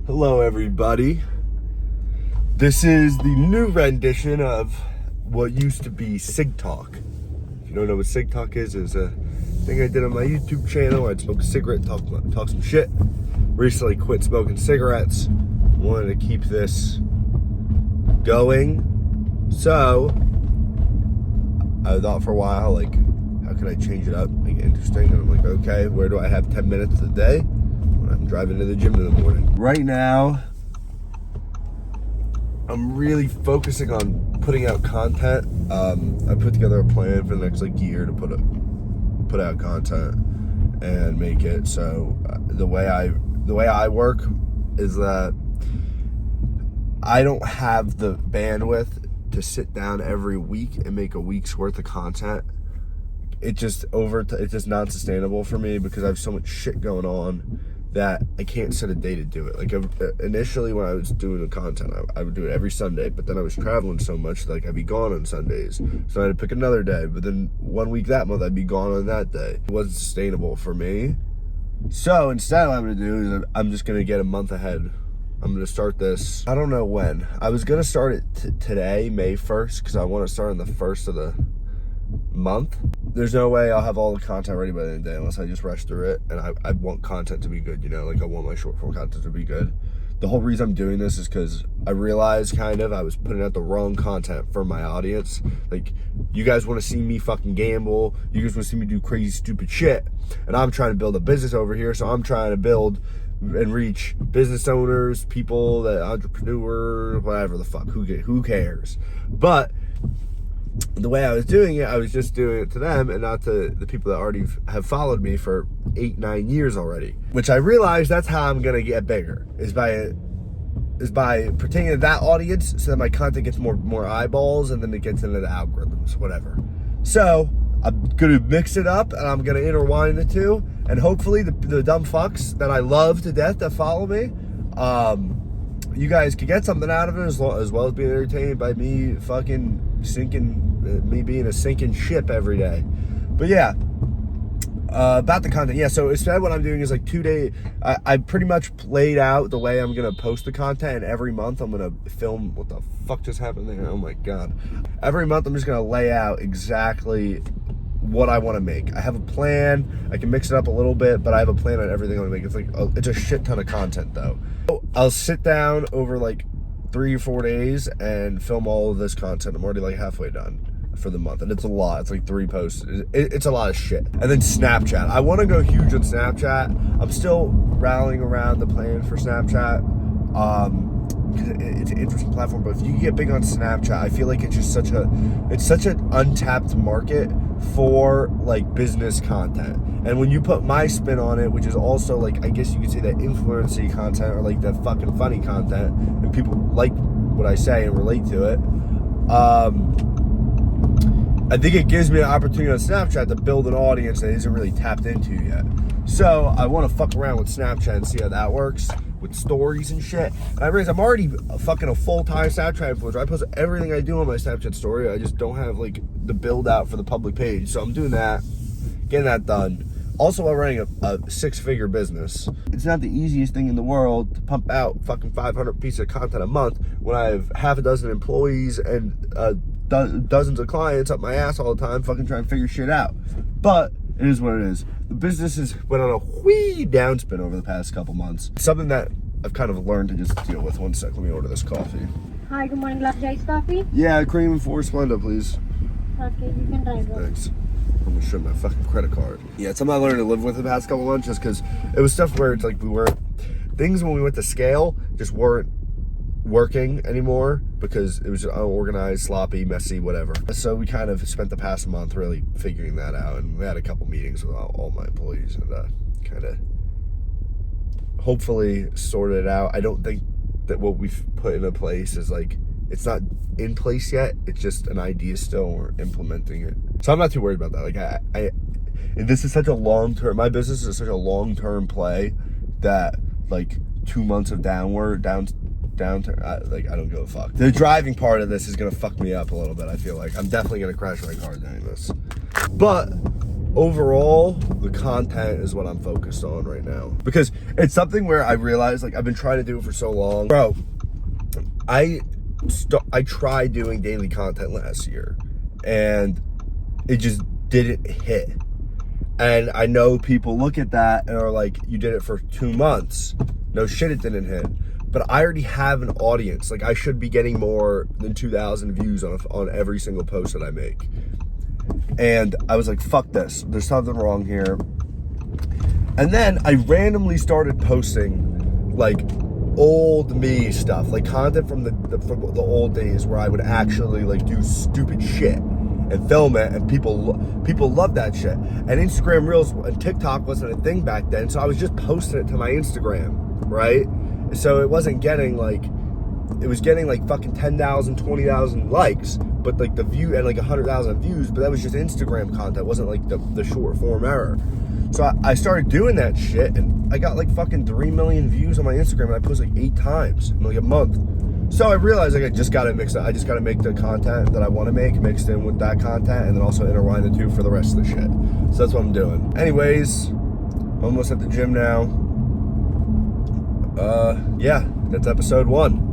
Hello everybody. This is the new rendition of what used to be CigTalk. If you don't know what CigTalk is a thing I did on my YouTube channel. I'd smoke a cigarette, talk some shit. Recently quit smoking cigarettes. Wanted to keep this going. So I thought for a while, like, how can I change it up, make it interesting? And I'm like, okay, where do I have 10 minutes a day? When I'm driving to the gym in the morning. Right now, I'm really focusing on putting out content. I put together a plan for the next year to put out content and make it. So the way I work is that I don't have the bandwidth to sit down every week and make a week's worth of content. It's just not sustainable for me because I have so much shit going on that I can't set a day to do it. Like initially when I was doing the content, I would do it every Sunday, but then I was traveling so much that I'd be gone on Sundays. So I had to pick another day, but then 1 week that month I'd be gone on that day. It wasn't sustainable for me. So instead what I'm gonna do is I'm just gonna get a month ahead. I'm gonna start this, I don't know when. I was gonna start it today, May 1st, because I wanna start on the 1st of the month. There's no way I'll have all the content ready by the end of the day unless I just rush through it, and I want content to be good, you know, like I want my short form content to be good. The whole reason I'm doing this is because I realized I was putting out the wrong content for my audience. Like, you guys want to see me fucking gamble, you guys want to see me do crazy stupid shit, and I'm trying to build a business over here, so I'm trying to build and reach business owners, people, that entrepreneur, whatever the fuck, who cares. But the way I was doing it, I was just doing it to them and not to the people that already have followed me for 8-9 years already. Which I realized that's how I'm gonna get bigger, is by pertaining to that audience, so that my content gets more eyeballs, and then it gets into the algorithms, whatever. So I'm gonna mix it up, and I'm gonna intertwine the two, and hopefully the dumb fucks that I love to death that follow me, you guys can get something out of it, as well as being entertained by me fucking me being a sinking ship every day. But yeah, about the content. Yeah, so instead what I'm doing is 2 days. I pretty much laid out the way I'm gonna post the content, and every month I'm gonna film. What the fuck just happened there? Oh my god. Every month I'm just gonna lay out exactly what I want to make. I have a plan. I can mix it up a little bit, but I have a plan on everything I'm gonna make. It's a shit ton of content though. I'll sit down over 3 or 4 days and film all of this content. I'm already halfway done for the month, and it's a lot. It's 3 posts. It's a lot of shit. And then Snapchat. I want to go huge on Snapchat. I'm still rallying around the plan for Snapchat. Because it's an interesting platform, but if you get big on Snapchat, I feel like it's just such an untapped market for business content. And when you put my spin on it, which is also I guess you could say that influency content, or that fucking funny content, and people like what I say and relate to it, I think it gives me an opportunity on Snapchat to build an audience that isn't really tapped into yet. So I want to fuck around with Snapchat and see how that works with stories and shit. And I realize I'm already a full-time Snapchat influencer. I post everything I do on my Snapchat story. I just don't have the build out for the public page. So I'm doing that, getting that done. Also, while running a 6-figure business, it's not the easiest thing in the world to pump out fucking 500 pieces of content a month when I have half a dozen employees and dozens of clients up my ass all the time fucking trying to figure shit out. But it is what it is. The business has went on a whee downspin over the past couple months. Something that I've kind of learned to just deal with. One sec, let me order this coffee. Hi, good morning. Glass of iced coffee? Yeah, cream and 4 Splenda, please. Okay, you can drive up. Thanks. I'm gonna show my fucking credit card. Yeah, it's something I learned to live with the past couple months, just because it was stuff where it's things when we went to scale just weren't working anymore because it was unorganized, sloppy, messy, whatever. So we kind of spent the past month really figuring that out, and we had a couple meetings with all my employees and kind of hopefully sorted it out. I don't think that what we've put into place is it's not in place yet. It's just an idea still. We're implementing it. So I'm not too worried about that. This is such a long-term, my business is such a long-term play that 2 months of downturn, I don't give a fuck. The driving part of this is gonna fuck me up a little bit. I feel like I'm definitely gonna crash my car doing this. But overall, the content is what I'm focused on right now. Because it's something where I realized, like, I've been trying to do it for so long. Bro, I tried doing daily content last year, and it just didn't hit. And I know people look at that and are like, you did it for 2 months. No shit, it didn't hit. But I already have an audience. Like, I should be getting more than 2,000 views on every single post that I make. And I was like, fuck this. There's something wrong here. And then I randomly started posting, like, old me stuff. Like, content from the old days where I would actually, like, do stupid shit and film it, and people love that shit. And Instagram Reels and TikTok wasn't a thing back then, so I was just posting it to my Instagram, right? So it wasn't getting like, it was getting like fucking 10,000, 20,000 likes, but like the view and like 100,000 views, but that was just Instagram content. It wasn't like the short form error. So I started doing that shit, and I got like fucking 3 million views on my Instagram, and I posted like 8 times in like a month. So I realized, like, I just gotta mix it. I just gotta make the content that I want to make mixed in with that content, and then also intertwine the two for the rest of the shit. So that's what I'm doing. Anyways, almost at the gym now. Yeah, that's episode 1.